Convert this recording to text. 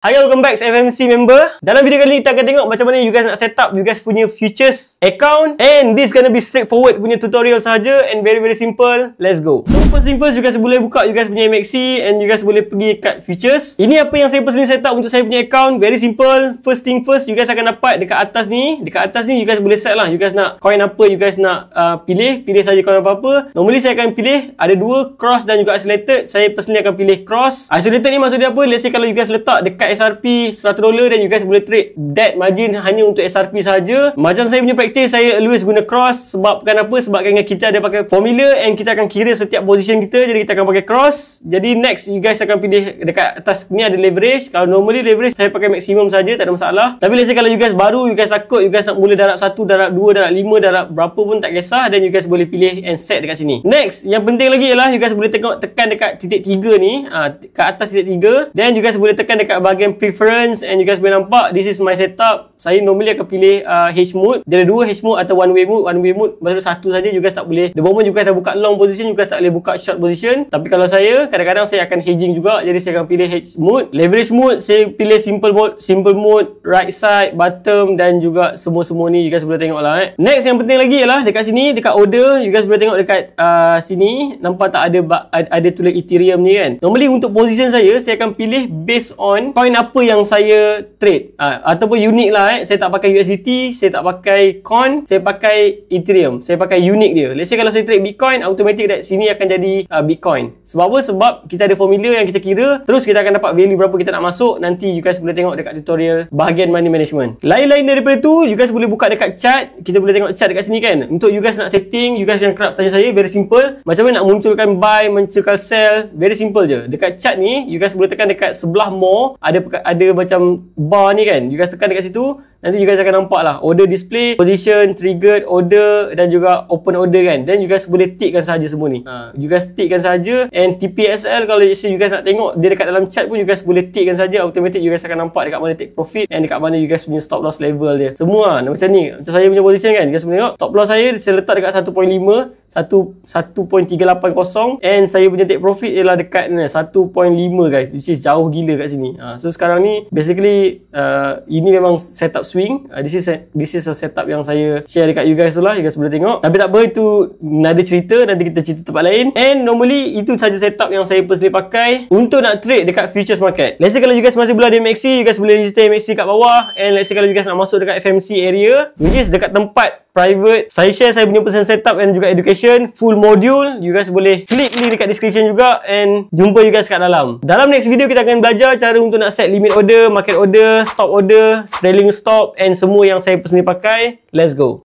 Hi, welcome back FMC member. Dalam video kali ni kita akan tengok macam mana you guys nak set up you guys punya futures account, and this gonna be straightforward punya tutorial saja and very simple. Let's go. So first thing first, you guys boleh buka you guys punya MXC and you guys boleh pergi kat futures. Ini apa yang saya personally set up untuk saya punya account. Very simple. First thing first, you guys akan dapat dekat atas ni. Dekat atas ni you guys boleh set lah. You guys nak coin apa you guys nak pilih saja coin apa-apa. Normally saya akan pilih ada dua, cross dan juga isolated. Saya personally akan pilih cross. Isolated ni maksud dia apa? Let's say kalau you guys letak dekat SRP $100 dan you guys boleh trade that margin hanya untuk SRP saja. Macam saya punya practice, saya always guna cross. Sebabkan apa? Sebabkan kita ada pakai formula and kita akan kira setiap position kita, jadi kita akan pakai cross. Jadi next you guys akan pilih dekat atas ni ada leverage. Kalau normally leverage saya pakai maksimum saja, tak ada masalah. Tapi let's say kalau you guys baru, you guys takut you guys nak mula darab 1, darab 2, darab 5, darab berapa pun tak kisah, dan you guys boleh pilih and set dekat sini. Next, yang penting lagi ialah you guys boleh tengok tekan dekat titik 3 ni, kat atas titik 3, then you guys boleh tekan dekat bahagian preference and you guys boleh nampak this is my setup. Saya normally akan pilih H mode. Dia ada dua, H mode atau one way mode. One way mode maksudnya satu saja, you guys tak boleh. The moment you guys dah buka long position, you guys tak boleh buka short position. Tapi kalau saya, kadang-kadang saya akan hedging juga, jadi saya akan pilih H mode. Leverage mode, saya pilih simple mode, right side, bottom dan juga semua ni you guys boleh tengok lah. Next yang penting lagi ialah dekat sini, dekat order, you guys boleh tengok dekat sini, nampak tak ada tulis Ethereum ni kan. Normally untuk position saya akan pilih based on coin apa yang saya trade, ataupun unik lah. Saya tak pakai USDT, saya tak pakai Con, saya pakai Ethereum, saya pakai unik dia. Let's say kalau saya trade Bitcoin, automatic that sini akan jadi Bitcoin. Sebab apa? Sebab kita ada formula yang kita kira, terus kita akan dapat value berapa kita nak masuk. Nanti you guys boleh tengok dekat tutorial bahagian money management. Lain-lain daripada tu, you guys boleh buka dekat chart. Kita boleh tengok chart dekat sini kan. Untuk you guys nak setting, you guys yang kerap tanya saya, very simple. Macam mana nak munculkan buy, munculkan sell, very simple je. Dekat chart ni, you guys boleh tekan dekat sebelah more, ada macam bar ni kan. You guys tekan dekat situ, nanti you guys akan nampak lah order display, position, triggered, order dan juga open order kan. Then you guys boleh tickkan saja semua ni. You guys tickkan saja, and TPSL kalau you guys nak tengok dia dekat dalam chart pun you guys boleh tickkan saja. Automatic you guys akan nampak dekat mana take profit and dekat mana you guys punya stop loss level dia. Semua macam ni. Macam saya punya position kan, you guys boleh tengok stop loss saya letak dekat 1.5, 1.380, and saya punya take profit ialah dekat 1.5 guys, which is jauh gila kat sini. So sekarang ni basically ini memang setup swing. This is a setup yang saya share dekat you guys tu lah, you guys boleh tengok. Tapi tak apa, itu ada cerita, nanti kita cerita tempat lain. And normally itu saja setup yang saya personally pakai untuk nak trade dekat futures market. Let's say kalau you guys masih belum ada MXC, you guys boleh register MXC kat bawah. And let's say kalau you guys nak masuk dekat FMC area, which is dekat tempat private, saya share saya punya personal setup dan juga education full module. You guys boleh klik link dekat description juga, and jumpa you guys kat dalam. Dalam next video kita akan belajar cara untuk nak set limit order, market order, stop order, trailing stop and semua yang saya personally pakai. Let's go.